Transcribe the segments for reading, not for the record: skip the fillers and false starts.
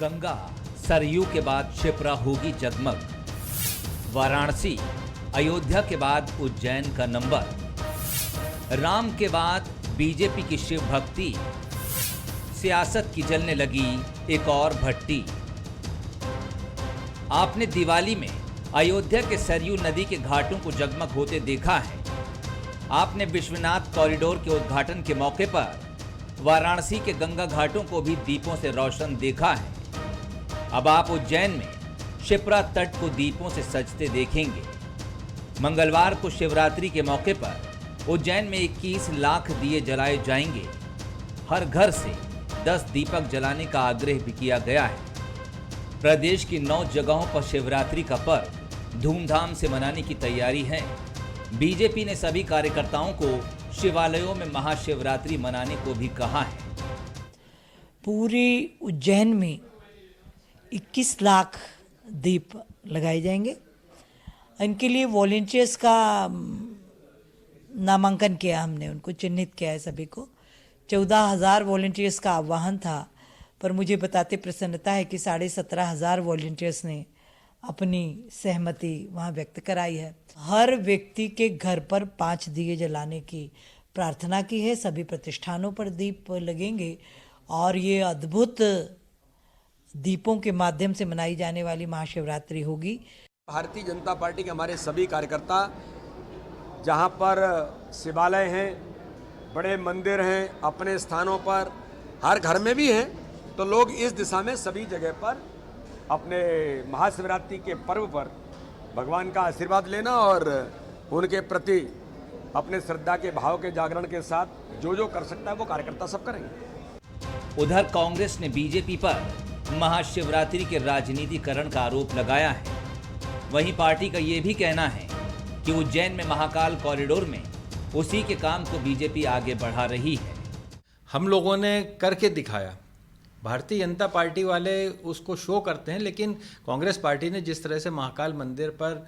गंगा सरयू के बाद क्षिप्रा होगी जगमग। वाराणसी अयोध्या के बाद उज्जैन का नंबर। राम के बाद बीजेपी की शिव भक्ति। सियासत की जलने लगी एक और भट्टी। आपने दिवाली में अयोध्या के सरयू नदी के घाटों को जगमग होते देखा है। आपने विश्वनाथ कॉरिडोर के उद्घाटन के मौके पर वाराणसी के गंगा घाटों को भी दीपों से रोशन देखा है। अब आप उज्जैन में क्षिप्रा तट को दीपों से सजते देखेंगे। मंगलवार को शिवरात्रि के मौके पर उज्जैन में 21 लाख दिए जलाए जाएंगे। हर घर से 10 दीपक जलाने का आग्रह भी किया गया है। प्रदेश की 9 जगहों पर शिवरात्रि का पर्व धूमधाम से मनाने की तैयारी है। बीजेपी ने सभी कार्यकर्ताओं को शिवालयों में महाशिवरात्रि मनाने को भी कहा है। पूरे उज्जैन में 21 लाख दीप लगाए जाएंगे। इनके लिए वॉलंटियर्स का नामांकन किया, हमने उनको चिन्हित किया है। सभी को 14,000 वॉलंटियर्स का आह्वान था, पर मुझे बताते प्रसन्नता है कि 17,500 वॉलंटियर्स ने अपनी सहमति वहाँ व्यक्त कराई है। हर व्यक्ति के घर पर 5 दिए जलाने की प्रार्थना की है। सभी प्रतिष्ठानों पर दीप लगेंगे और ये अद्भुत दीपों के माध्यम से मनाई जाने वाली महाशिवरात्रि होगी। भारतीय जनता पार्टी के हमारे सभी कार्यकर्ता जहाँ पर शिवालय हैं, बड़े मंदिर हैं, अपने स्थानों पर, हर घर में भी हैं, तो लोग इस दिशा में सभी जगह पर अपने महाशिवरात्रि के पर्व पर भगवान का आशीर्वाद लेना और उनके प्रति अपने श्रद्धा के भाव के जागरण के साथ जो जो कर सकता है वो कार्यकर्ता सब करेंगे। उधर कांग्रेस ने बीजेपी पर महाशिवरात्रि के राजनीतिकरण का आरोप लगाया है। वहीं पार्टी का ये भी कहना है कि उज्जैन में महाकाल कॉरिडोर में उसी के काम को बीजेपी आगे बढ़ा रही है। हम लोगों ने करके दिखाया। भारतीय जनता पार्टी वाले उसको शो करते हैं, लेकिन कांग्रेस पार्टी ने जिस तरह से महाकाल मंदिर पर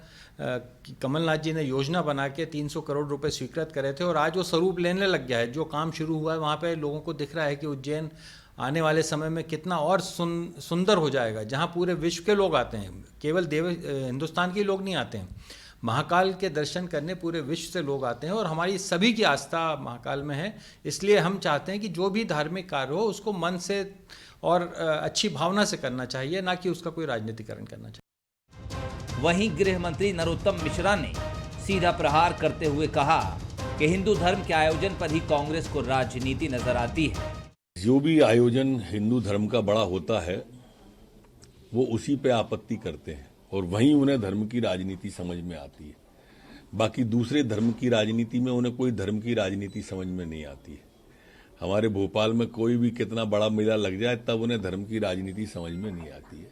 कमलनाथ जी ने योजना बना के 300 करोड़ रुपए स्वीकृत करे थे और आज वो स्वरूप लेने लग गया है। जो काम शुरू हुआ है वहाँ पे लोगों को दिख रहा है कि उज्जैन आने वाले समय में कितना और सुंदर हो जाएगा, जहाँ पूरे विश्व के लोग आते हैं, केवल हिंदुस्तान के लोग नहीं आते हैं। महाकाल के दर्शन करने पूरे विश्व से लोग आते हैं और हमारी सभी की आस्था महाकाल में है। इसलिए हम चाहते हैं कि जो भी धार्मिक कार्य हो उसको मन से और अच्छी भावना से करना चाहिए, ना कि उसका कोई राजनीतिकरण करना चाहिए। वहीं गृह मंत्री नरोत्तम मिश्रा ने सीधा प्रहार करते हुए कहा कि हिंदू धर्म के आयोजन पर ही कांग्रेस को राजनीति नजर आती है। जो भी आयोजन हिंदू धर्म का बड़ा होता है वो उसी पे आपत्ति करते हैं और वहीं उन्हें धर्म की राजनीति समझ में आती है। बाकी दूसरे धर्म की राजनीति में उन्हें कोई धर्म की राजनीति समझ में नहीं आती है। हमारे भोपाल में कोई भी कितना बड़ा मेला लग जाए तब उन्हें धर्म की राजनीति समझ में नहीं आती है।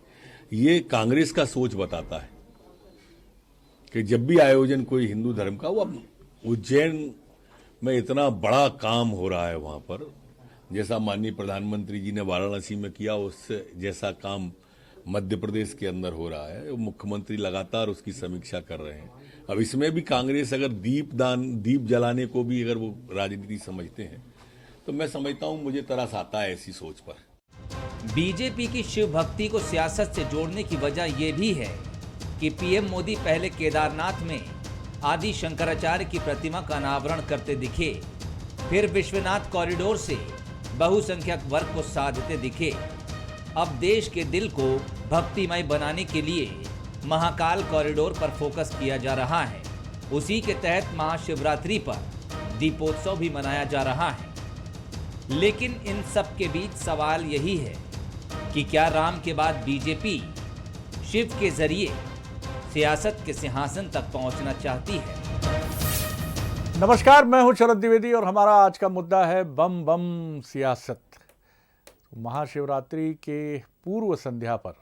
ये कांग्रेस का सोच बताता है कि जब भी आयोजन कोई हिंदू धर्म का, वो उज्जैन में इतना बड़ा काम हो रहा है, वहां पर जैसा माननीय प्रधानमंत्री जी ने वाराणसी में किया उससे जैसा काम मध्य प्रदेश के अंदर हो रहा है। मुख्यमंत्री लगातार उसकी समीक्षा कर रहे हैं। अब इसमें भी कांग्रेस अगर दीप जलाने को भी अगर वो राजनीति समझते हैं तो मैं समझता हूं मुझे तरस आता है ऐसी सोच पर। बीजेपी की शिव भक्ति को सियासत से जोड़ने की वजह यह भी है कि पीएम मोदी पहले केदारनाथ में आदि शंकराचार्य की प्रतिमा का अनावरण करते दिखे, फिर विश्वनाथ कॉरिडोर से बहुसंख्यक वर्ग को साधते दिखे। अब देश के दिल को भक्तिमय बनाने के लिए महाकाल कॉरिडोर पर फोकस किया जा रहा है। उसी के तहत महाशिवरात्रि पर दीपोत्सव भी मनाया जा रहा है। लेकिन इन सब के बीच सवाल यही है कि क्या राम के बाद बीजेपी शिव के जरिए सियासत के सिंहासन तक पहुंचना चाहती है? नमस्कार, मैं हूं शरद द्विवेदी और हमारा आज का मुद्दा है बम बम सियासत। महाशिवरात्रि के पूर्व संध्या पर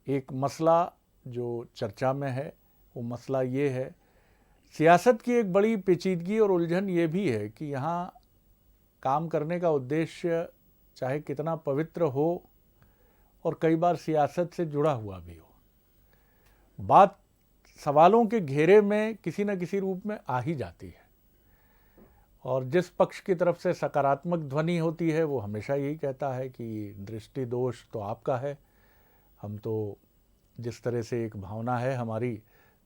एक मसला जो चर्चा में है, वो मसला ये है, सियासत की एक बड़ी पेचीदगी और उलझन ये भी है कि यहाँ काम करने का उद्देश्य चाहे कितना पवित्र हो और कई बार सियासत से जुड़ा हुआ भी हो, बात सवालों के घेरे में किसी न किसी रूप में आ ही जाती है। और जिस पक्ष की तरफ से सकारात्मक ध्वनि होती है वो हमेशा यही कहता है कि दृष्टि दोष तो आपका है, हम तो जिस तरह से एक भावना है हमारी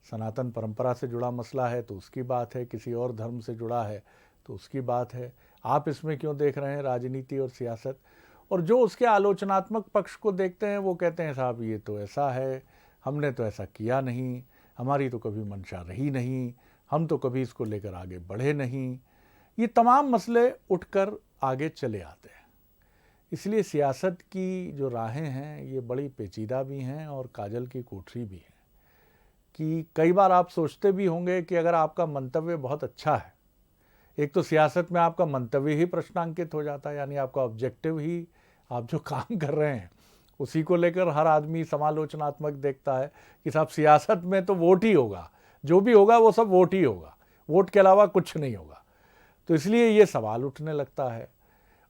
सनातन परंपरा से जुड़ा मसला है तो उसकी बात है, किसी और धर्म से जुड़ा है तो उसकी बात है, आप इसमें क्यों देख रहे हैं राजनीति और सियासत। और जो उसके आलोचनात्मक पक्ष को देखते हैं वो कहते हैं साहब ये तो ऐसा है, हमने तो ऐसा किया नहीं, हमारी तो कभी मंशा रही नहीं, हम तो कभी इसको लेकर आगे बढ़े नहीं। ये तमाम मसले उठकर आगे चले आते हैं। इसलिए सियासत की जो राहें हैं ये बड़ी पेचीदा भी हैं और काजल की कोठरी भी है कि कई बार आप सोचते भी होंगे कि अगर आपका मंतव्य बहुत अच्छा है, एक तो सियासत में आपका मंतव्य ही प्रश्नांकित हो जाता है, यानी आपका ऑब्जेक्टिव ही, आप जो काम कर रहे हैं उसी को लेकर हर आदमी समालोचनात्मक देखता है कि साहब सियासत में तो वोट ही होगा, जो भी होगा वो सब वोट ही होगा, वोट के अलावा कुछ नहीं होगा। तो इसलिए ये सवाल उठने लगता है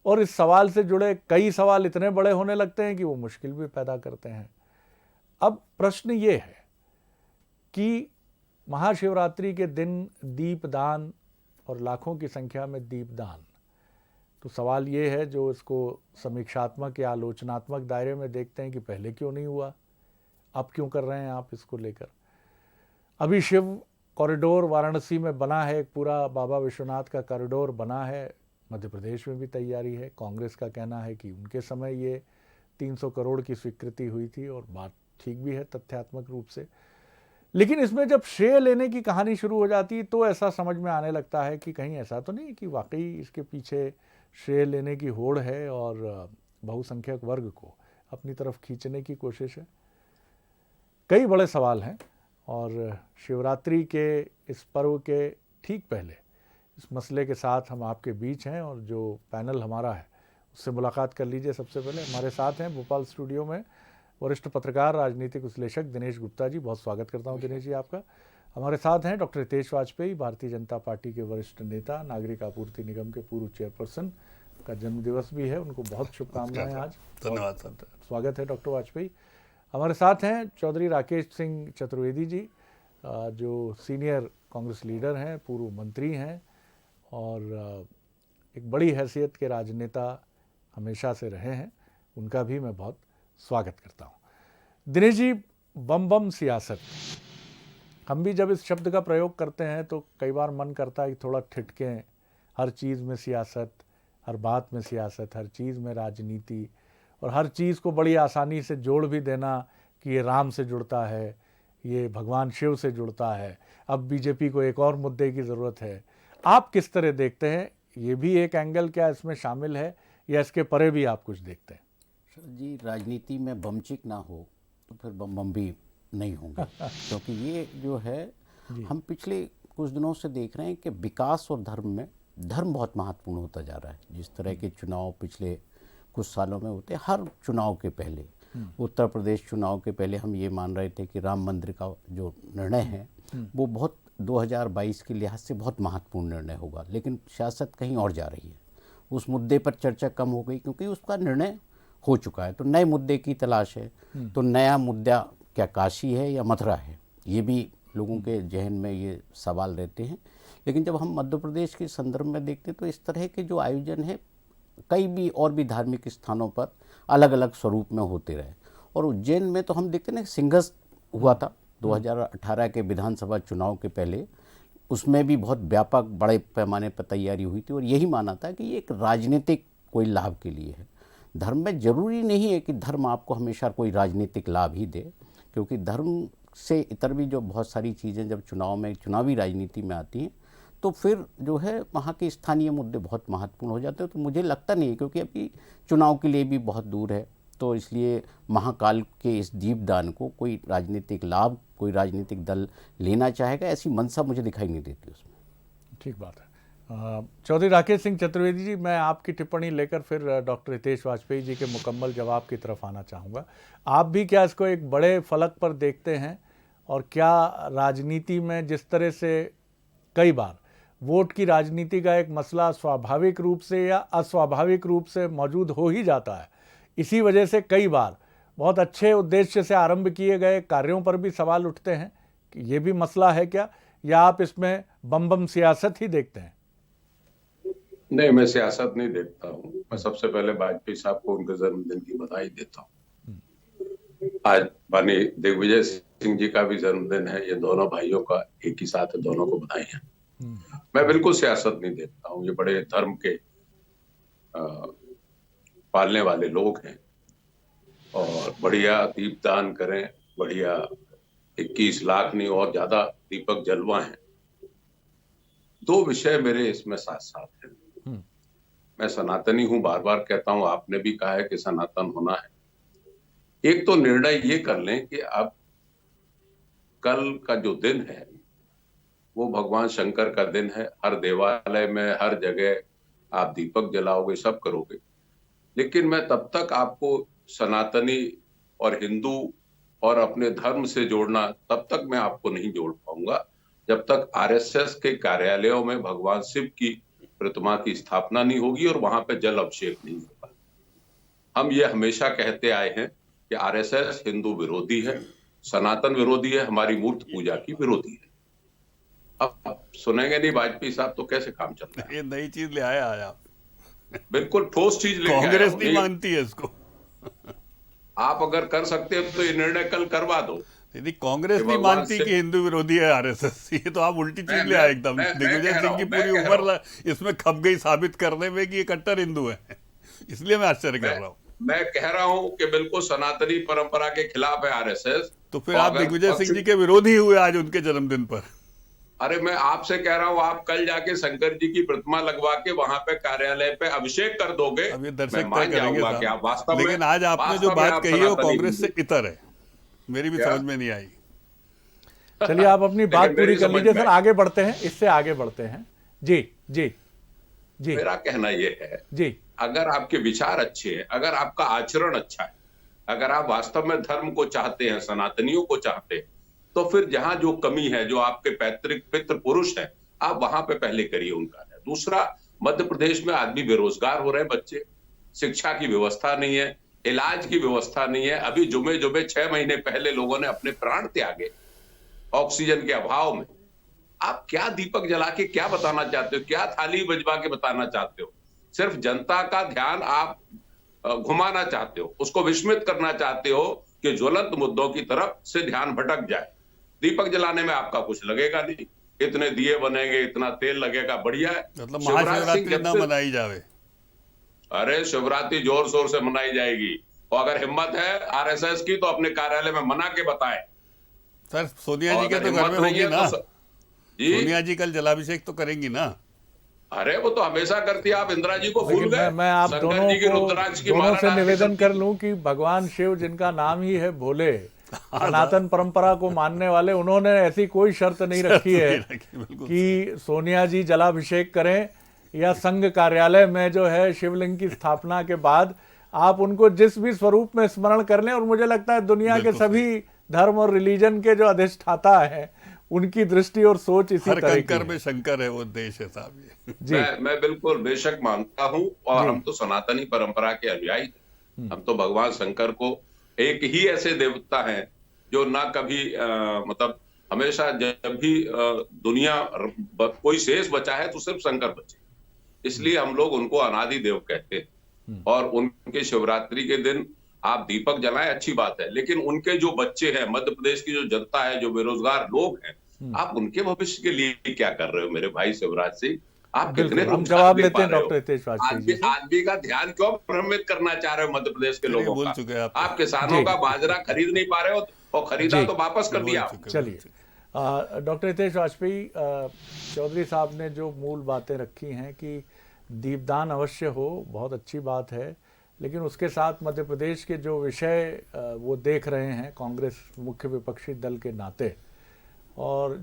और इस सवाल से जुड़े कई सवाल इतने बड़े होने लगते हैं कि वो मुश्किल भी पैदा करते हैं। अब प्रश्न ये है कि महाशिवरात्रि के दिन दीपदान और लाखों की संख्या में दीपदान, तो सवाल ये है जो इसको समीक्षात्मक या आलोचनात्मक दायरे में देखते हैं कि पहले क्यों नहीं हुआ, अब क्यों कर रहे हैं आप इसको लेकर। अभी शिव कॉरिडोर वाराणसी में बना है, एक पूरा बाबा विश्वनाथ का कॉरिडोर बना है, मध्य प्रदेश में भी तैयारी है। कांग्रेस का कहना है कि उनके समय ये 300 करोड़ की स्वीकृति हुई थी और बात ठीक भी है तथ्यात्मक रूप से। लेकिन इसमें जब श्रेय लेने की कहानी शुरू हो जाती है तो ऐसा समझ में आने लगता है कि कहीं ऐसा तो नहीं कि वाकई इसके पीछे श्रेय लेने की होड़ है और बहुसंख्यक वर्ग को अपनी तरफ खींचने की कोशिश है। कई बड़े सवाल हैं और शिवरात्रि के इस पर्व के ठीक पहले इस मसले के साथ हम आपके बीच हैं और जो पैनल हमारा है उससे मुलाकात कर लीजिए। सबसे पहले हमारे साथ हैं भोपाल स्टूडियो में वरिष्ठ पत्रकार राजनीतिक विश्लेषक दिनेश गुप्ता जी, बहुत स्वागत करता हूं दिनेश जी आपका। हमारे साथ हैं डॉक्टर हितेश वाजपेयी, भारतीय जनता पार्टी के वरिष्ठ नेता, नागरिक आपूर्ति निगम के पूर्व चेयरपर्सन, का जन्मदिवस भी है, उनको बहुत शुभकामनाएं आज। धन्यवाद। स्वागत है डॉक्टर वाजपेयी। हमारे साथ हैं चौधरी राकेश सिंह चतुर्वेदी जी, जो सीनियर कांग्रेस लीडर हैं, पूर्व मंत्री हैं और एक बड़ी हैसियत के राजनेता हमेशा से रहे हैं, उनका भी मैं बहुत स्वागत करता हूं। दिनेश जी, बम बम सियासत, हम भी जब इस शब्द का प्रयोग करते हैं तो कई बार मन करता है कि थोड़ा ठिठकें, हर चीज़ में सियासत, हर बात में सियासत, हर चीज़ में राजनीति और हर चीज़ को बड़ी आसानी से जोड़ भी देना कि ये राम से जुड़ता है, ये भगवान शिव से जुड़ता है, अब बीजेपी को एक और मुद्दे की ज़रूरत है। आप किस तरह देखते हैं, ये भी एक एंगल क्या इसमें शामिल है या इसके परे भी आप कुछ देखते हैं? जी, राजनीति में बमचिक ना हो तो फिर बम बम भी नहीं होंगे क्योंकि ये जो है हम पिछले कुछ दिनों से देख रहे हैं कि विकास और धर्म में धर्म बहुत महत्वपूर्ण होता जा रहा है। जिस तरह के चुनाव पिछले कुछ सालों में होते, हर चुनाव के पहले, उत्तर प्रदेश चुनाव के पहले हम ये मान रहे थे कि राम मंदिर का जो निर्णय है वो बहुत 2022 के लिहाज से बहुत महत्वपूर्ण निर्णय होगा, लेकिन सियासत कहीं और जा रही है। उस मुद्दे पर चर्चा कम हो गई क्योंकि उसका निर्णय हो चुका है, तो नए मुद्दे की तलाश है। तो नया मुद्दा क्या काशी है या मथुरा है, ये भी लोगों के जहन में ये सवाल रहते हैं। लेकिन जब हम मध्य प्रदेश के संदर्भ में देखते हैं तो इस तरह के जो आयोजन है कई भी और भी धार्मिक स्थानों पर अलग अलग स्वरूप में होते रहे। और उज्जैन में तो हम देखते हैं संघर्ष हुआ था 2018 के विधानसभा चुनाव के पहले, उसमें भी बहुत व्यापक बड़े पैमाने पर तैयारी हुई थी और यही माना था कि ये एक राजनीतिक कोई लाभ के लिए है। धर्म में जरूरी नहीं है कि धर्म आपको हमेशा कोई राजनीतिक लाभ ही दे, क्योंकि धर्म से इतर भी जो बहुत सारी चीज़ें जब चुनाव में चुनावी राजनीति में आती हैं तो फिर जो है वहाँ के स्थानीय मुद्दे बहुत महत्वपूर्ण हो जाते हैं। तो मुझे लगता नहीं है, क्योंकि अभी चुनाव के लिए भी बहुत दूर है, तो इसलिए महाकाल के इस दीपदान को कोई राजनीतिक लाभ, कोई राजनीतिक दल लेना चाहेगा, ऐसी मंशा मुझे दिखाई नहीं देती उसमें। ठीक बात है। चौधरी राकेश सिंह चतुर्वेदी जी, मैं आपकी टिप्पणी लेकर फिर डॉक्टर हितेश वाजपेयी जी के मुकम्मल जवाब की तरफ आना चाहूँगा। आप भी क्या इसको एक बड़े फलक पर देखते हैं और क्या राजनीति में जिस तरह से कई बार वोट की राजनीति का एक मसला स्वाभाविक रूप से या अस्वाभाविक रूप से मौजूद हो ही जाता है, इसी वजह से कई बार बहुत अच्छे उद्देश्य से आरंभ किए गए कार्यों पर भी सवाल उठते हैं कि ये भी मसला है क्या, या आप इसमें बम बम सियासत ही देखते हैं? नहीं, मैं सियासत नहीं देखता हूँ। मैं सबसे पहले वाजपेयी साहब को उनके जन्मदिन की बधाई देता हूँ। आज माननीय दिग्विजय सिंह जी का भी जन्मदिन है। ये दोनों भाइयों का एक ही साथ है, दोनों को बधाई है। मैं बिल्कुल सियासत नहीं देखता हूँ। ये बड़े धर्म के पालने वाले लोग हैं और बढ़िया दीपदान करें, बढ़िया 21 लाख नहीं और ज्यादा दीपक जलवा हैं। दो विषय मेरे इसमें साथ साथ हैं। मैं सनातनी हूं, बार बार कहता हूं, आपने भी कहा है कि सनातन होना है। एक तो निर्णय ये कर लें कि अब कल का जो दिन है वो भगवान शंकर का दिन है। हर देवालय में, हर जगह आप दीपक जलाओगे, सब करोगे, लेकिन मैं तब तक आपको सनातनी और हिंदू और अपने धर्म से जोड़ना, तब तक मैं आपको नहीं जोड़ पाऊंगा जब तक आरएसएस के कार्यालयों में भगवान शिव की प्रतिमा की स्थापना नहीं होगी और वहां पे जल अभिषेक नहीं होगा। हम ये हमेशा कहते आए हैं कि आरएसएस हिंदू विरोधी है, सनातन विरोधी है, हमारी मूर्त पूजा की विरोधी है। अब सुनेंगे नहीं वाजपेयी साहब तो कैसे काम चलता है? ये नई चीज ले आया है आप। बिल्कुल ठोस चीज लेके आया कांग्रेस हूं। नहीं मानती है इसको। आप अगर कर सकते हो तो ये निर्णय कल करवा दो। यदि कांग्रेस कि नहीं भगवान मानती से- कि हिंदू विरोधी है आरएसएस, ये तो आप उल्टी चीज ले आए एकदम। मैं दिग्विजय कह रहा सिंह की हूं, मैं पूरी कह रहा उम्र इसमें खप गई साबित करने में कि ये कट्टर हिंदू है। इसलिए मैं आश्चर्य कर रहा हूँ। मैं कह रहा हूं कि बिल्कुल सनातनी परंपरा के खिलाफ है आरएसएस। तो फिर आप दिग्विजय सिंह जी के विरोधी हुए आज उनके जन्मदिन पर। अरे मैं आपसे कह रहा हूं, आप कल जाके शंकर जी की प्रतिमा लगवा के वहां पे कार्यालय पे अभिषेक कर दोगे। अब ये मैं दर्शक मान तय करेंगे जाऊंगा कि आप वास्तव साहब। में- लेकिन आज आपने जो वास्तव में बात आप कही है वो सनातनी कांग्रेस से हिंदू। इतर है। मेरी भी क्या? समझ में नहीं आई। चलिए आप अपनी बात लेकिन पूरी मेरी कर समझ लीजिए में- सर, आगे बढ़ते हैं, इससे आगे बढ़ते हैं। जी जी जी मेरा कहना यह है, जी अगर आपके विचार अच्छे हैं, अगर आपका आचरण अच्छा है, अगर आप वास्तव में धर्म को चाहते हैं, सनातनियों को चाहते हैं, तो फिर जहां जो कमी है, जो आपके पैतृक पितृ पुरुष है, आप वहां पे पहले करिए उनका। दूसरा, मध्य प्रदेश में आदमी बेरोजगार हो रहे हैं, बच्चे, शिक्षा की व्यवस्था नहीं है, इलाज की व्यवस्था नहीं है। अभी जुमे 6 महीने पहले लोगों ने अपने प्राण त्यागे ऑक्सीजन के अभाव में। आप क्या दीपक जला के क्या बताना चाहते हो? क्या थाली बजवा के बताना चाहते हो? सिर्फ जनता का ध्यान आप घुमाना चाहते हो, उसको विस्मित करना चाहते हो कि ज्वलंत मुद्दों की तरफ से ध्यान भटक जाए। दीपक जलाने में आपका कुछ लगेगा नहीं, इतने दिए बनेंगे, इतना तेल लगेगा, बढ़िया है। मतलब शिवराज सिंह महाशिवरात्रि जब ना से- मनाई जावे। अरे शिवरात्रि जोर शोर से मनाई जाएगी, और अगर हिम्मत है आरएसएस की तो अपने कार्यालय में मना के बताएं। सर सोनिया और जी के अगर तो घर में हिम्मत नहीं होगी है ना। तो जी, सोनिया जी कल जलाभिषेक तो करेंगी ना। अरे वो तो हमेशा करती है। आप इंदिरा जी को भूल लेकिन गए? मैं आप शंकर दोनों जी की को रुद्राक्ष की दोनों माला से डाल के निवेदन सब- कर लूं कि भगवान शिव, जिनका नाम ही है भोले, सनातन परंपरा को मानने वाले, उन्होंने ऐसी कोई शर्त नहीं रखी है बिल्कुल। कि सोनिया जी जलाभिषेक करें या संघ कार्यालय में जो है शिवलिंग की स्थापना के बाद आप उनको जिस भी स्वरूप में स्मरण कर लें। और मुझे लगता है दुनिया के बिल्कुल सभी धर्म और रिलीजन के जो अधिष्ठाता हैं, उनकी दृष्टि और सोच इसी हर तरह की कंकर है। में शंकर है, वो देश है साहब ये। जी मैं बिल्कुल बेशक मानता हूं, और जी। हम तो सनातनी परंपरा के अनुयायी हैं। हम तो भगवान शंकर को एक ही ऐसे देवता हैं जो ना कभी मतलब हमेशा जब भी दुनिया कोई शेष बचा है तो सिर्फ शंकर बचे, इसलिए हम लोग उनको अनादि देव कहते हैं। और उनके शिवरात्रि के दिन आप दीपक जलाएं, अच्छी बात है, लेकिन उनके जो बच्चे हैं, मध्य प्रदेश की जो जनता है, जो बेरोजगार लोग हैं, आप उनके भविष्य के लिए क्या कर रहे हो मेरे भाई शिवराज सिंह? आप कितने बिल्कुल, हम रोजगार जवाब दे लेते पा हैं रहे हो? डॉक्टर हितेश वाजपेयी जी से। आदमी का ध्यान क्यों भ्रमित करना चाह रहे हो मध्य प्रदेश के चलिए, लोगों बोल का? चुके हैं आप किसानों जी। का बाजरा खरीद नहीं पा रहे हो, और खरीदा जी। तो वापस कर दिया। चलिए डॉक्टर हितेश वाजपेयी, चौधरी साहब ने जो मूल बातें रखी हैं कि दीपदान अवश्य हो, बहुत अच्छी बात है, लेकिन उसके साथ मध्य प्रदेश के जो विषय वो देख रहे हैं कांग्रेस मुख्य विपक्षी दल के नाते, और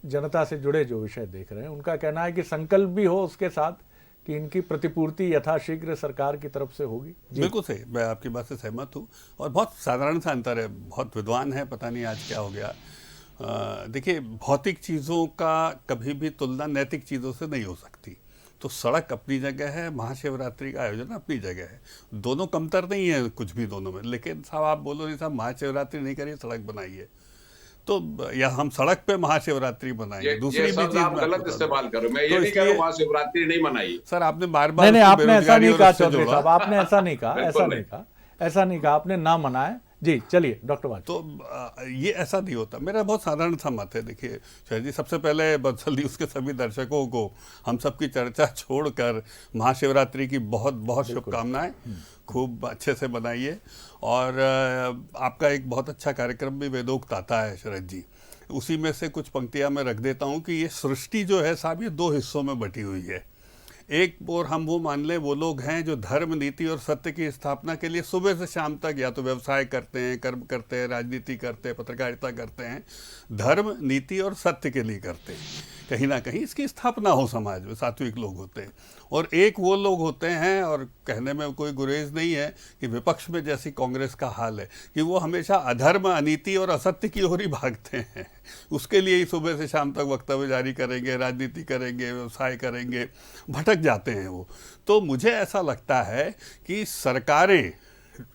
जनता से जुड़े जो विषय देख रहे हैं, उनका कहना है कि संकल्प भी हो उसके साथ कि इनकी प्रतिपूर्ति यथाशीघ्र सरकार की तरफ से होगी। बिल्कुल सही, मैं आपकी बात से सहमत हूँ। और बहुत साधारण सा अंतर है, बहुत विद्वान है, पता नहीं आज क्या हो गया। देखिए, भौतिक चीज़ों का कभी भी तुलना नैतिक चीज़ों से नहीं हो सकती। तो सड़क अपनी जगह है, महाशिवरात्रि का आयोजन अपनी जगह है, दोनों कमतर नहीं है कुछ भी दोनों में। लेकिन साहब आप बोलो नहीं साहब महाशिवरात्रि नहीं करिए, सड़क बनाइए, तो या हम सड़क पे महाशिवरात्रि मनाएंगे, दूसरी भी चीज आप गलत इस्तेमाल करो। मैं ये नहीं कह रहा हूं महाशिवरात्रि नहीं मनाइए सर, आपने बार बार नहीं, आपने ऐसा नहीं कहा चौधरी जोड़ा। साहब, आपने ऐसा नहीं कहा, ऐसा नहीं कहा आपने, ना मनाए जी। चलिए डॉक्टर वाजपेयी। तो ये ऐसा नहीं होता। मेरा बहुत साधारण सा मत है। देखिए शायद जी, सबसे पहले बंसल न्यूज़ के सभी दर्शकों को हम सबकी चर्चा छोड़कर महाशिवरात्रि की बहुत बहुत शुभकामनाएं। खूब अच्छे से बनाइए। और आपका एक बहुत अच्छा कार्यक्रम भी वेदोक्त आता है शरद जी, उसी में से कुछ पंक्तियां मैं रख देता हूं कि ये सृष्टि जो है साहब, ये दो हिस्सों में बटी हुई है। एक और हम वो मान लें, वो लोग हैं जो धर्म, नीति और सत्य की स्थापना के लिए सुबह से शाम तक या तो व्यवसाय करते हैं, कर्म करते हैं, राजनीति करते हैं, पत्रकारिता करते हैं। धर्म, नीति और सत्य के लिए करते हैं, कहीं ना कहीं इसकी स्थापना हो समाज में, सात्विक लोग होते हैं। और एक वो लोग होते हैं, और कहने में कोई गुरेज नहीं है कि विपक्ष में जैसी कांग्रेस का हाल है कि वो हमेशा अधर्म, अनीति और असत्य की ओर ही भागते हैं। उसके लिए ही सुबह से शाम तक वक्तव्य जारी करेंगे, राजनीति करेंगे, व्यवसाय करेंगे, भटक जाते हैं वो। तो मुझे ऐसा लगता है कि सरकारें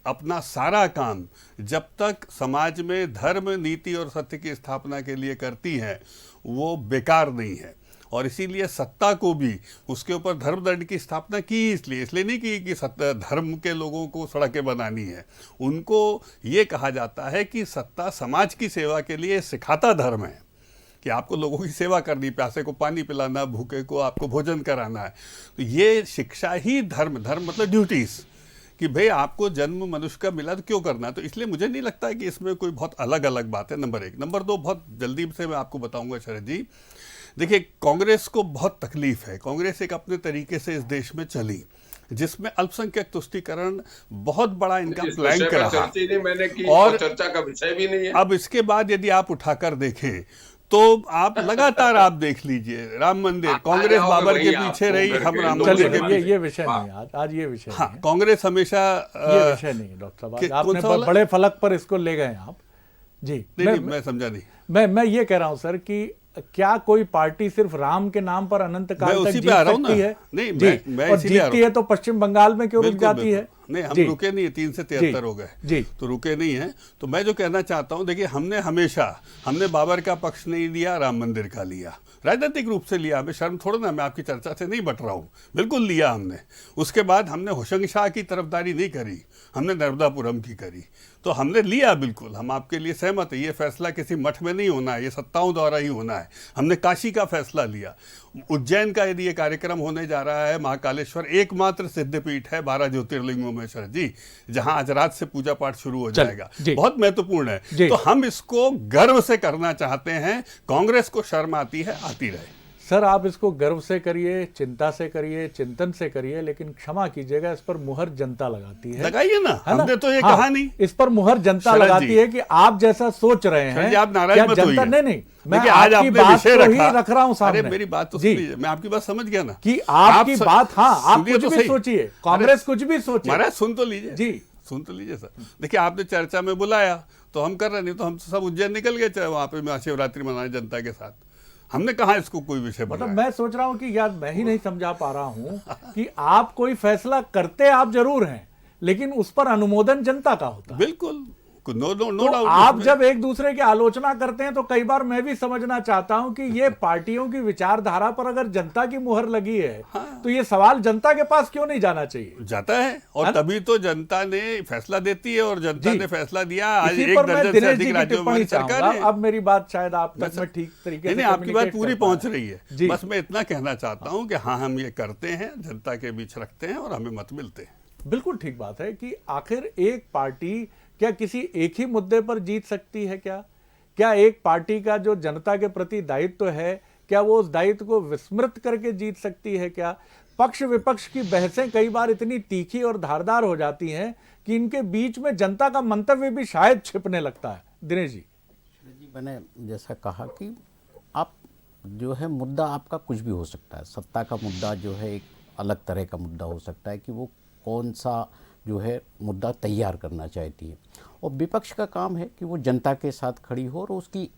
अपना सारा काम जब तक समाज में धर्म, नीति और सत्य की स्थापना के लिए करती हैं, वो बेकार नहीं है। और इसीलिए सत्ता को भी उसके ऊपर धर्मदंड की स्थापना की, इसलिए नहीं की कि सत्ता धर्म के लोगों को सड़कें बनानी है। उनको ये कहा जाता है कि सत्ता समाज की सेवा के लिए सिखाता धर्म है कि आपको लोगों की सेवा करनी, प्यासे को पानी पिलाना, भूखे को आपको भोजन कराना है। तो ये शिक्षा ही धर्म मतलब ड्यूटीज़, कि भाई आपको जन्म मनुष्य का मिला तो क्यों करना। तो इसलिए मुझे नहीं लगता है कि इसमें कोई बहुत अलग अलग बात है, नंबर एक। नंबर दो, बहुत जल्दी से मैं आपको बताऊंगा शरद जी। देखिए, कांग्रेस को बहुत तकलीफ है। कांग्रेस एक अपने तरीके से इस देश में चली, जिसमें अल्पसंख्यक तुष्टीकरण बहुत बड़ा इनका प्लैंक रहा, और चर्चा का विषय भी नहीं है। अब इसके बाद यदि आप उठाकर देखें तो आप लगातार आप देख लीजिए, राम मंदिर, कांग्रेस बाबर के पीछे रही, हम राम मंदिर के पीछे। ये विषय नहीं, आज ये विषय हाँ, कांग्रेस हमेशा ये विषय नहीं है डॉक्टर साहब, आपने बड़े फलक पर इसको ले गए आप जी। मैं समझा नहीं। मैं ये कह रहा हूं सर कि क्या कोई पार्टी सिर्फ राम के नाम पर अनंत काल तक जीत सकती है? नहीं, मैं और जीतती है तो पश्चिम बंगाल में क्यों रुक जाती है? नहीं, हम रुके नहीं है, 3 से 73 हो गए तो रुके नहीं है। तो मैं जो कहना चाहता हूं, देखिए हमने बाबर का पक्ष नहीं लिया, राम मंदिर का लिया, राजनीतिक रूप से लिया। हमें शर्म थोड़ा ना, मैं आपकी चर्चा से नहीं बट रहा हूं, बिल्कुल लिया हमने। उसके बाद हमने होशंग शाह की तरफदारी नहीं करी, हमने नर्मदापुरम की करी। तो हमने लिया, बिल्कुल हम आपके लिए सहमत है। ये फैसला किसी मठ में नहीं होना है, ये सत्ताओं द्वारा ही होना है। हमने काशी का फैसला लिया। उज्जैन का यदि ये कार्यक्रम होने जा रहा है, महाकालेश्वर एकमात्र सिद्धपीठ है 12 ज्योतिर्लिंगों में शरद जी, जहां आज रात से पूजा पाठ शुरू हो जाएगा, बहुत महत्वपूर्ण है। तो हम इसको गर्व से करना चाहते हैं। कांग्रेस को शर्म आती है, आती रहे। सर, आप इसको गर्व से करिए, चिंता से करिए, चिंतन से करिए, लेकिन क्षमा कीजिएगा, इस पर मुहर जनता लगाती है। लगाइए ना, हमने तो ये कहा नहीं। इस पर मुहर जनता लगाती है कि आप जैसा सोच रहे हैं। आप नाराज मत होइए। नहीं, मैं आज आपकी बात को ही रख रहा हूं सामने। अरे मेरी बात तो सुनिए, मैं आपकी बात समझ गया ना कि आपकी बात, हाँ, आप कुछ भी सोचिए, कांग्रेस कुछ भी सोचिए। महाराज सुन तो लीजिए जी, सुन तो लीजिए सर। देखिए, आपने चर्चा में बुलाया तो हम कर रहे, नहीं तो हम सब उज्जैन निकल गए, चाहे वहां पे महाशिवरात्रि मनाने जनता के साथ। हमने कहा इसको कोई विषय मतलब मैं सोच रहा हूं कि यार, मैं ही नहीं समझा पा रहा हूं कि आप कोई फैसला करते आप जरूर हैं, लेकिन उस पर अनुमोदन जनता का होता है। बिल्कुल, नो डाउट। आप जब एक दूसरे की आलोचना करते हैं तो कई बार मैं भी समझना चाहता हूं कि ये पार्टियों की विचारधारा पर अगर जनता की मुहर लगी है, तो ये सवाल जनता के पास क्यों नहीं जाना चाहिए? जाता है, और तभी तो जनता ने फैसला देती है, और जनता ने फैसला दिया। आज एक दर्जन से अधिक राज्यों में सरकार है। अब मेरी बात शायद आप तक में ठीक तरीके से आपकी बात पूरी पहुंच रही है। बस मैं इतना कहना चाहता हूं कि हाँ, हम ये करते हैं, जनता के बीच रखते हैं और हमें मत मिलते हैं। बिल्कुल ठीक बात है कि आखिर एक पार्टी क्या किसी एक ही मुद्दे पर जीत सकती है? क्या एक पार्टी का जो जनता के प्रति दायित्व है, क्या वो उस दायित्व को विस्मृत करके जीत सकती है? क्या पक्ष विपक्ष की बहसें कई बार इतनी तीखी और धारदार हो जाती हैं कि इनके बीच में जनता का मंतव्य भी शायद छिपने लगता है। दिनेश जी, मैंने जैसा कहा कि आप जो है, मुद्दा आपका कुछ भी हो सकता है। सत्ता का मुद्दा जो है एक अलग तरह का मुद्दा हो सकता है कि वो कौन सा जो है मुद्दा तैयार करना चाहती है, और विपक्ष का काम है कि वो जनता के साथ खड़ी हो और उसकी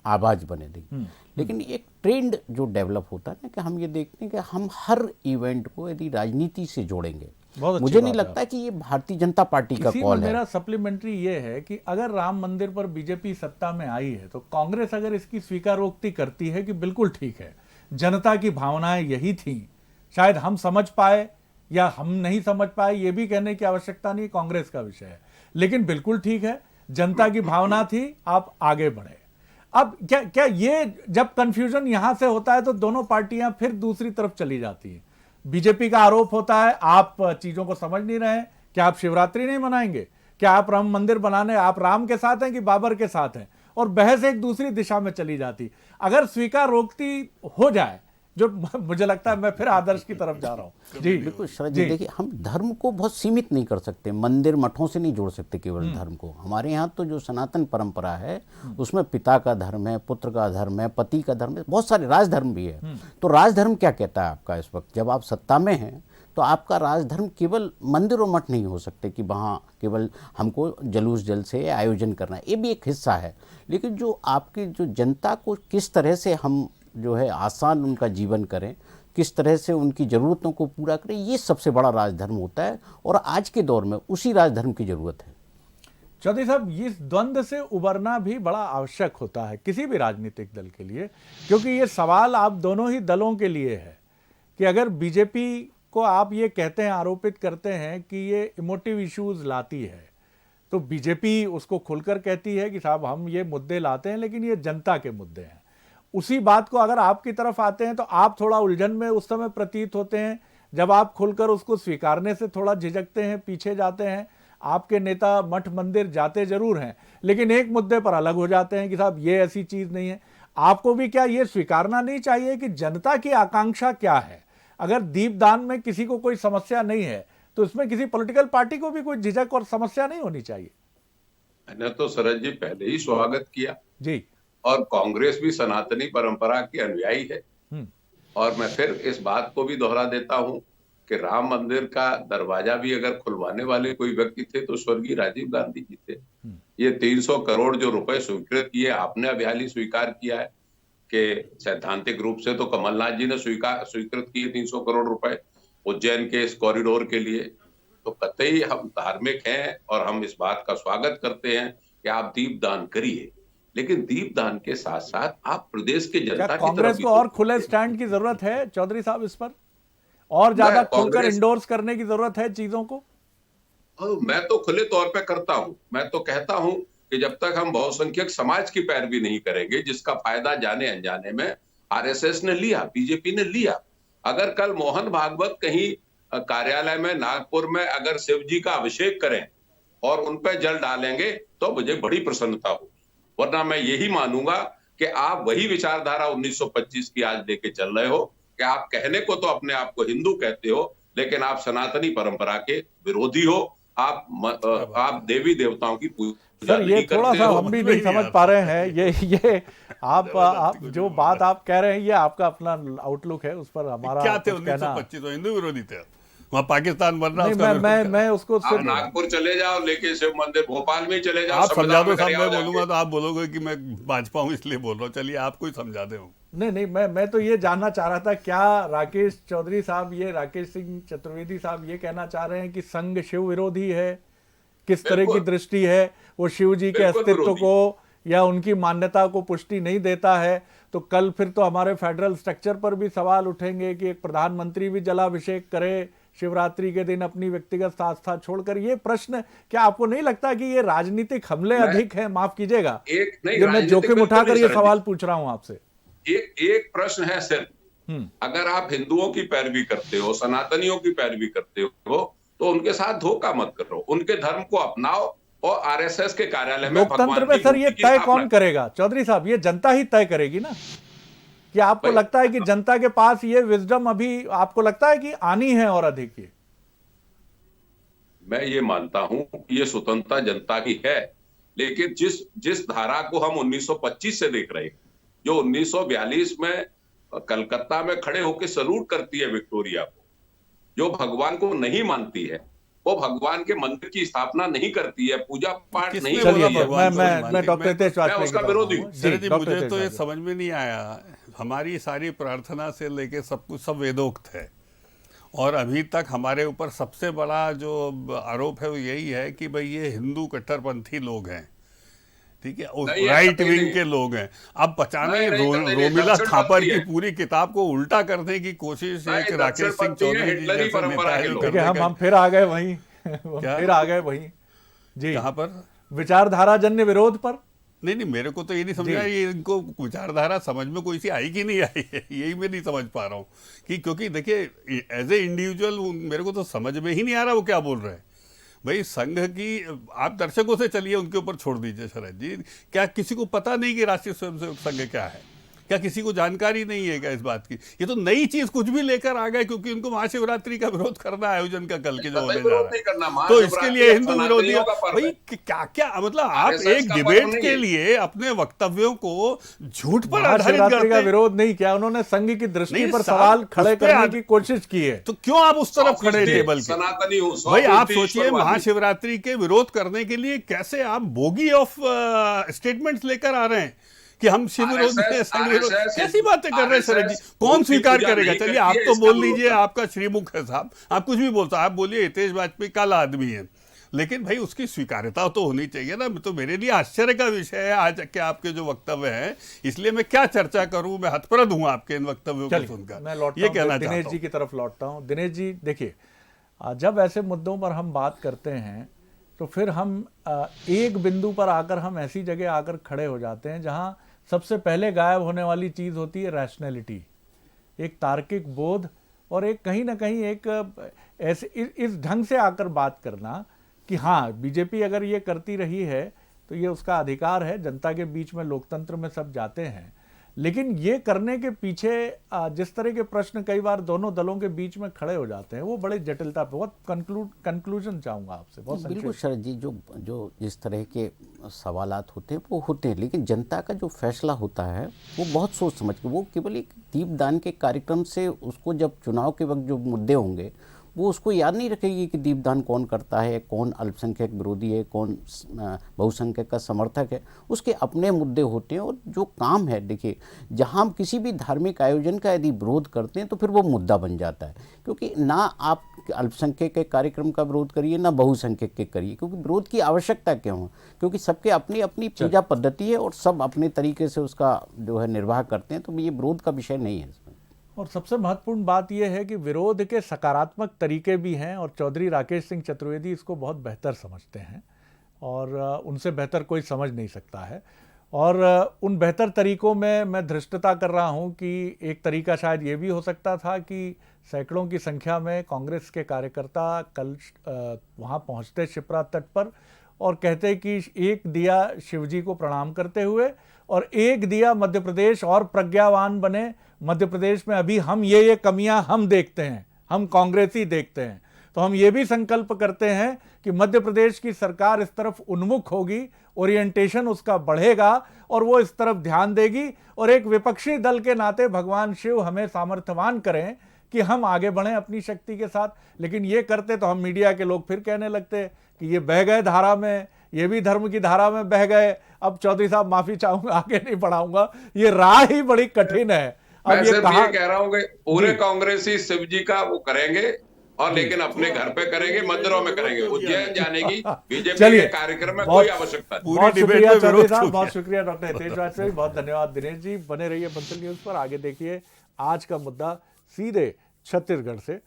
आवाज़ बने देगी। लेकिन एक ट्रेंड जो डेवलप होता है ना, कि हम ये देखते हैं कि हम हर इवेंट को यदि राजनीति से जोड़ेंगे बहुत अच्छी मुझे नहीं बात है। लगता कि ये भारतीय जनता पार्टी का इसी कॉल में है। मेरा सप्लीमेंट्री ये है कि अगर राम मंदिर पर बीजेपी सत्ता में आई है तो कांग्रेस अगर इसकी स्वीकारोक्ति करती है कि बिल्कुल ठीक है, जनता की भावनाएं यही थी, शायद हम समझ पाए या हम नहीं समझ पाए, ये भी कहने की आवश्यकता नहीं, कांग्रेस का विषय है, लेकिन बिल्कुल ठीक है, जनता की भावना थी, आप आगे बढ़े। अब क्या ये जब कंफ्यूजन यहां से होता है तो दोनों पार्टियां फिर दूसरी तरफ चली जाती है। बीजेपी का आरोप होता है आप चीजों को समझ नहीं रहे हैं, क्या आप शिवरात्रि नहीं मनाएंगे, क्या आप राम मंदिर बनाने आप राम के साथ हैं कि बाबर के साथ हैं, और बहस एक दूसरी दिशा में चली जाती। अगर स्वीकारोक्ति हो जाए, जो मुझे लगता है मैं फिर आदर्श की तरफ जा रहा हूं। जी बिल्कुल शरद जी, देखिए हम धर्म को बहुत सीमित नहीं कर सकते, मंदिर मठों से नहीं जोड़ सकते केवल धर्म को। हमारे यहाँ तो जो सनातन परंपरा है उसमें पिता का धर्म है, पुत्र का धर्म है, पति का धर्म है, बहुत सारे राजधर्म भी है। तो राजधर्म क्या कहता है आपका इस वक्त, जब आप सत्ता में हैं तो आपका राजधर्म केवल मंदिर और मठ नहीं हो सकते कि वहाँ केवल हमको जुलूस जलसे आयोजन करना है, ये भी एक हिस्सा है। लेकिन जो आपकी जो जनता को किस तरह से हम जो है आसान उनका जीवन करें, किस तरह से उनकी ज़रूरतों को पूरा करें, ये सबसे बड़ा राजधर्म होता है और आज के दौर में उसी राजधर्म की ज़रूरत है। चौधरी साहब, इस द्वंद्व से उबरना भी बड़ा आवश्यक होता है किसी भी राजनीतिक दल के लिए, क्योंकि ये सवाल आप दोनों ही दलों के लिए है कि अगर बीजेपी को आप ये कहते हैं, आरोपित करते हैं कि ये इमोटिव इश्यूज लाती है, तो बीजेपी उसको खुलकर कहती है कि साहब हम ये मुद्दे लाते हैं लेकिन ये जनता के मुद्दे हैं। उसी बात को अगर आपकी तरफ आते हैं तो आप थोड़ा उलझन में उस समय प्रतीत होते हैं, जब आप खुलकर उसको स्वीकारने से थोड़ा झिझकते हैं, पीछे जाते हैं। आपके नेता मठ मंदिर जाते जरूर हैं लेकिन एक मुद्दे पर अलग हो जाते हैं कि साहब ये ऐसी चीज नहीं है। आपको भी क्या ये स्वीकारना नहीं चाहिए कि जनता की आकांक्षा क्या है? अगर दीपदान में किसी को कोई समस्या नहीं है तो इसमें किसी पॉलिटिकल पार्टी को भी कोई झिझक और समस्या नहीं होनी चाहिए। मैंने तो शरद जी पहले ही स्वागत किया जी, और कांग्रेस भी सनातनी परंपरा की अनुयायी है। और मैं फिर इस बात को भी दोहरा देता हूं कि राम मंदिर का दरवाजा भी अगर खुलवाने वाले कोई व्यक्ति थे तो स्वर्गीय राजीव गांधी जी थे। ये 300 करोड़ जो रुपए स्वीकृत किए, आपने अभी हाल ही स्वीकार किया है कि सैद्धांतिक रूप से तो कमलनाथ जी ने स्वीकृत किए 300 करोड़ रुपए उज्जैन के इस कॉरिडोर के लिए। तो कतई हम धार्मिक हैं और हम इस बात का स्वागत करते हैं कि आप दीपदान करिए, लेकिन दीपदान के साथ साथ आप प्रदेश के जनता की तरफ कांग्रेस को और खुले स्टैंड की जरूरत है चौधरी साहब, इस पर और ज्यादा खुलकर इंडोर्स करने की जरूरत है चीजों को? मैं तो खुले तौर पे करता हूं। मैं तो कहता हूं कि जब तक हम बहुसंख्यक समाज की पैरवी नहीं करेंगे, जिसका फायदा जाने अनजाने में आरएसएस ने लिया, बीजेपी ने लिया। अगर कल मोहन भागवत कहीं कार्यालय में नागपुर में अगर शिव जी का अभिषेक करें और उन पर जल डालेंगे तो मुझे बड़ी प्रसन्नता होगी, वरना मैं यही मानूंगा कि आप वही विचारधारा 1925 की आज लेके चल रहे हो कि आप कहने को तो अपने आप को हिंदू कहते हो लेकिन आप सनातनी परंपरा के विरोधी हो। आप देवी देवताओं की पूजा सर, ये थोड़ा सा हम भी नहीं समझ पा रहे हैं। ये आप जो बात आप कह रहे हैं ये आपका अपना आउटलुक है, उस पर हमारा क्या थे कुछ कहना। 1925 तो हिंदू विरोधी थे, वहाँ पाकिस्तान बनना नहीं, उसका मैं उसको आप नागपुर चले जाओ, लेके शिव मंदिर भोपाल में चले जाओ, आप समझा दो साहब, मैं जाओगे। बोलूंगा तो आप बोलोगे कि मैं भाजपा हूँ इसलिए बोल रहा हूँ। चलिए आपको ही समझा दे। नहीं, मैं तो ये जानना चाह रहा था, क्या राकेश चौधरी साहब, ये राकेश सिंह चतुर्वेदी साहब ये कहना चाह रहे हैं कि संघ शिव विरोधी है? किस तरह की दृष्टि है वो शिव जी के अस्तित्व को या उनकी मान्यता को पुष्टि नहीं देता है? तो कल फिर तो हमारे फेडरल स्ट्रक्चर पर भी सवाल उठेंगे कि एक प्रधानमंत्री भी जलाभिषेक करे शिवरात्रि के दिन अपनी व्यक्तिगत आस्था छोड़कर। ये प्रश्न, क्या आपको नहीं लगता कि ये राजनीतिक हमले अधिक है? माफ कीजिएगा, ये मैं जोखिम उठाकर ये सवाल पूछ रहा हूं आपसे। एक प्रश्न है सिर्फ, अगर आप हिंदुओं की पैरवी करते हो, सनातनियों की पैरवी करते हो, तो उनके साथ धोखा मत करो, उनके धर्म को अपनाओ और आरएसएस के कार्यालय में लोकतंत्र में सर ये तय कौन करेगा चौधरी साहब? ये जनता ही तय करेगी ना। कि आपको लगता है कि जनता के पास ये विजडम अभी आपको लगता है कि आनी है और अधिक? ये मैं ये मानता हूं कि ये स्वतंत्रता जनता की है, लेकिन जिस धारा को हम 1925 से देख रहे हैं, जो 1942 में कलकत्ता में खड़े होकर सलूट करती है विक्टोरिया को, जो भगवान को नहीं मानती है, वो भगवान के मंदिर की स्थापना नहीं करती है, पूजा पाठ नहीं करती है, मैं डॉक्टर हितेश वाजपेयी उसका विरोधी हूं। मुझे तो ये समझ में नहीं आया, हमारी सारी प्रार्थना से लेके सब कुछ सब वेदोक्त है और अभी तक हमारे ऊपर सबसे बड़ा जो आरोप है वो यही है कि भाई ये हिंदू कट्टरपंथी लोग हैं, ठीक है, राइट विंग के लोग हैं। अब अचानक रोमिला थापर की पूरी किताब को उल्टा करने की कोशिश एक राकेश सिंह चौधरी जी जैसे नेता हम फिर आ गए वहीं फिर आ गए वहीं जी, कहाँ पर? विचारधारा जन्य विरोध पर। नहीं, मेरे को तो ये नहीं समझा ये इनको विचारधारा समझ में कोई सी आई कि नहीं आई है, यही मैं नहीं समझ पा रहा हूँ कि क्योंकि देखिए एज ए इंडिविजुअल मेरे को तो समझ में ही नहीं आ रहा वो क्या बोल रहे हैं। भाई संघ की आप दर्शकों से चलिए, उनके ऊपर छोड़ दीजिए शरद जी, क्या किसी को पता नहीं कि राष्ट्रीय स्वयंसेवक संघ क्या है? क्या किसी को जानकारी नहीं है क्या इस बात की? ये तो नई चीज कुछ भी लेकर आ गए क्योंकि उनको महाशिवरात्रि का विरोध करना है, आयोजन का कल के जो होने जा रहा है, तो इसके लिए हिंदू विरोधी भाई क्या क्या मतलब आप एक डिबेट के लिए अपने वक्तव्यों को झूठ पर आधारित करते का विरोध नहीं किया उन्होंने, संघ की दृष्टि पर सवाल खड़े करने की कोशिश की है। तो क्यों आप उस तरफ खड़े टेबल के? भाई आप सोचिए महाशिवरात्रि के विरोध करने के लिए कैसे आप बोगी ऑफ स्टेटमेंट्स लेकर आ रहे हैं कि हम शिव विरोध हैं, संघ विरोध, कैसी बातें कर रहे हैं शरद जी? कौन स्वीकार करेगा? चलिए आप तो बोल लीजिए, आपका श्रीमुख है साहब, आप कुछ भी बोलते, आप बोलिए हितेश वाजपेयी काला आदमी है, लेकिन भाई उसकी स्वीकार्यता तो होनी चाहिए ना। तो मेरे लिए आश्चर्य का विषय है आज के आपके जो वक्तव्य हैं, इसलिए मैं क्या चर्चा करूं, मैं हतप्रद हूं आपके इन वक्तव्यों को सुनकर। मैं ये कहना दिनेश जी की तरफ लौटता हूं। दिनेश जी देखिए, जब ऐसे मुद्दों पर हम बात करते हैं तो फिर हम एक बिंदु पर आकर हम ऐसी जगह आकर खड़े हो जाते हैं जहां सबसे पहले गायब होने वाली चीज होती है रैशनैलिटी, एक तार्किक बोध, और एक कहीं ना कहीं एक ऐसे इस ढंग से आकर बात करना कि हाँ बीजेपी अगर ये करती रही है तो ये उसका अधिकार है, जनता के बीच में लोकतंत्र में सब जाते हैं, लेकिन ये करने के पीछे जिस तरह के प्रश्न कई बार दोनों दलों के बीच में खड़े हो जाते हैं वो बड़े जटिलता। बहुत कंक्लूजन चाहूँगा आपसे। बहुत बिल्कुल शरद जी, जो जिस तरह के सवालात होते हैं वो होते हैं, लेकिन जनता का जो फैसला होता है वो बहुत सोच समझ के, वो केवल एक दीपदान के कार्यक्रम से उसको जब चुनाव के वक्त जो मुद्दे होंगे वो उसको याद नहीं रखेगी कि दीपदान कौन करता है, कौन अल्पसंख्यक विरोधी है, कौन बहुसंख्यक का समर्थक है। उसके अपने मुद्दे होते हैं और जो काम है, देखिए जहां हम किसी भी धार्मिक आयोजन का यदि विरोध करते हैं तो फिर वो मुद्दा बन जाता है, क्योंकि ना आप अल्पसंख्यक के कार्यक्रम का विरोध करिए ना बहुसंख्यक के करिए, क्योंकि विरोध की आवश्यकता क्यों है? क्योंकि सबके अपनी अपनी पूजा पद्धति है और सब अपने तरीके से उसका जो है निर्वाह करते हैं, तो ये विरोध का विषय नहीं है। और सबसे महत्वपूर्ण बात यह है कि विरोध के सकारात्मक तरीके भी हैं और चौधरी राकेश सिंह चतुर्वेदी इसको बहुत बेहतर समझते हैं और उनसे बेहतर कोई समझ नहीं सकता है। और उन बेहतर तरीकों में मैं धृष्टता कर रहा हूं कि एक तरीका शायद ये भी हो सकता था कि सैकड़ों की संख्या में कांग्रेस के कार्यकर्ता कल वहां पहुंचते शिप्रा तट पर और कहते कि एक दिया शिवजी को प्रणाम करते हुए और एक दिया मध्य प्रदेश और प्रज्ञावान बने। मध्य प्रदेश में अभी हम ये कमियां हम देखते हैं, हम कांग्रेसी देखते हैं, तो हम ये भी संकल्प करते हैं कि मध्य प्रदेश की सरकार इस तरफ उन्मुख होगी, ओरिएंटेशन उसका बढ़ेगा और वो इस तरफ ध्यान देगी और एक विपक्षी दल के नाते भगवान शिव हमें सामर्थ्यवान करें कि हम आगे बढ़ें अपनी शक्ति के साथ। लेकिन ये करते तो हम मीडिया के लोग फिर कहने लगते कि ये बह गए धारा में, ये भी धर्म की धारा में बह गए, अब चौधरी साहब माफी चाहूंगा, आगे नहीं बढ़ाऊंगा। ये राह ही बड़ी कठिन है। मैं सिर्फ ये कह रहा हूँ कि पूरे कांग्रेसी शिव जी का वो करेंगे और लेकिन अपने घर पे करेंगे, मंदिरों में करेंगे। उज्जैन जाने की बीजेपी के कार्यक्रम में कोई आवश्यकता नहीं। बहुत शुक्रिया चौधरी साहब, बहुत शुक्रिया डॉक्टर हितेश वाजपेयी, बहुत धन्यवाद दिनेश जी। बने रहिए बंसल न्यूज पर। आगे देखिए आज का मुद्दा सीधे छत्तीसगढ़ से।